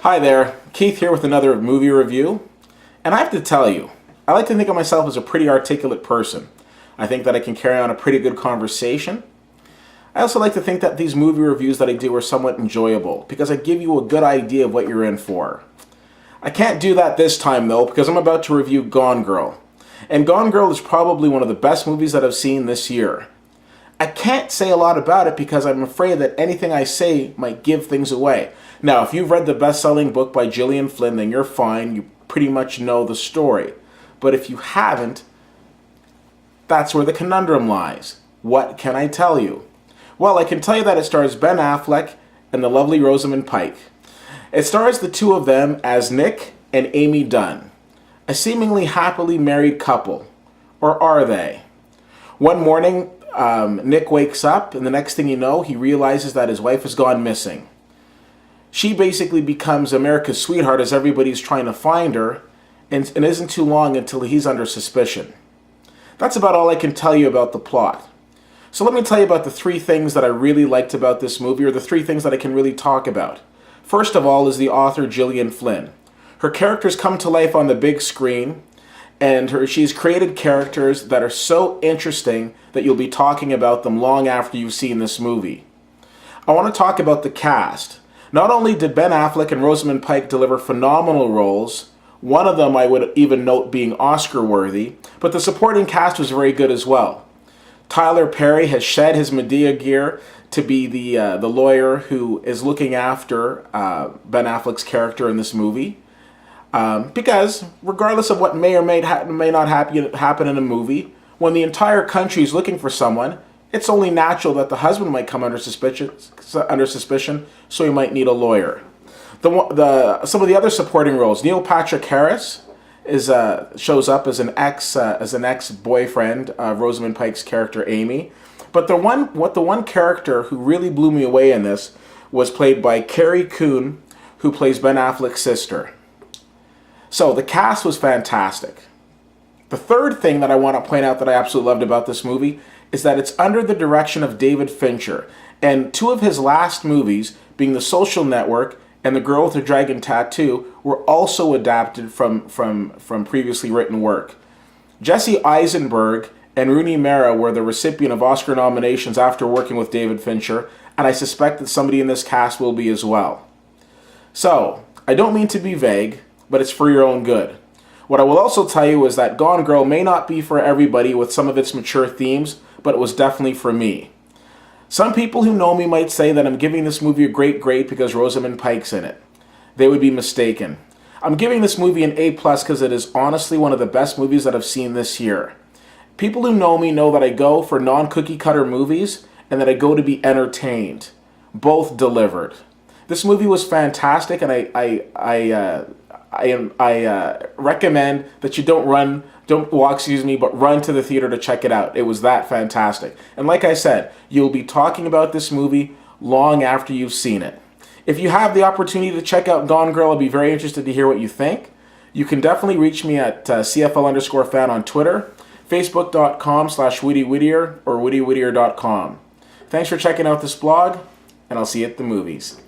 Hi there, Keith here with another movie review. And I have to tell you, I like to think of myself as a pretty articulate person. I think that I can carry on a pretty good conversation. I also like to think that these movie reviews that I do are somewhat enjoyable because I give you a good idea of what you're in for. I can't do that this time though because I'm about to review Gone Girl. And Gone Girl is probably one of the best movies that I've seen this year. I can't say a lot about it because I'm afraid that anything I say might give things away. Now, if you've read the best-selling book by Gillian Flynn, then you're fine. You pretty much know the story. But if you haven't, that's where the conundrum lies. What can I tell you? Well, I can tell you that it stars Ben Affleck and the lovely Rosamund Pike. It stars the two of them as Nick and Amy Dunn, a seemingly happily married couple. Or are they? One morning, Nick wakes up, and the next thing you know, he realizes that his wife has gone missing. She basically becomes America's sweetheart as everybody's trying to find her, and it isn't too long until he's under suspicion. That's about all I can tell you about the plot. So let me tell you about the three things that I really liked about this movie, or the three things that I can really talk about. First of all is the author Gillian Flynn. Her characters come to life on the big screen, and she's created characters that are so interesting that you'll be talking about them long after you've seen this movie. I want to talk about the cast. Not only did Ben Affleck and Rosamund Pike deliver phenomenal roles, one of them I would even note being Oscar-worthy, but the supporting cast was very good as well. Tyler Perry has shed his Medea gear to be the lawyer who is looking after Ben Affleck's character in this movie. Because regardless of what may or may not happen in a movie, when the entire country is looking for someone, it's only natural that the husband might come under suspicion, so he might need a lawyer. Some of the other supporting roles, Neil Patrick Harris shows up as an ex-boyfriend of Rosamund Pike's character Amy. But the one character who really blew me away in this was played by Carrie Coon, who plays Ben Affleck's sister. So the cast was fantastic. The third thing that I want to point out that I absolutely loved about this movie is that it's under the direction of David Fincher. And two of his last movies, being The Social Network and The Girl with the Dragon Tattoo, were also adapted from previously written work. Jesse Eisenberg and Rooney Mara were the recipient of Oscar nominations after working with David Fincher, and I suspect that somebody in this cast will be as well. So, I don't mean to be vague, but it's for your own good. What I will also tell you is that Gone Girl may not be for everybody with some of its mature themes, but it was definitely for me. Some people who know me might say that I'm giving this movie a great grade because Rosamund Pike's in it. They would be mistaken. I'm giving this movie an A+ because it is honestly one of the best movies that I've seen this year. People who know me know that I go for non-cookie cutter movies and that I go to be entertained. Both delivered. This movie was fantastic, and I recommend that you don't run to the theater to check it out. It was that fantastic. And like I said, you'll be talking about this movie long after you've seen it. If you have the opportunity to check out Gone Girl, I'd be very interested to hear what you think. You can definitely reach me at CFL_fan on Twitter, Facebook.com/WoodyWhittier or WoodyWhittier.com. Thanks for checking out this blog, and I'll see you at the movies.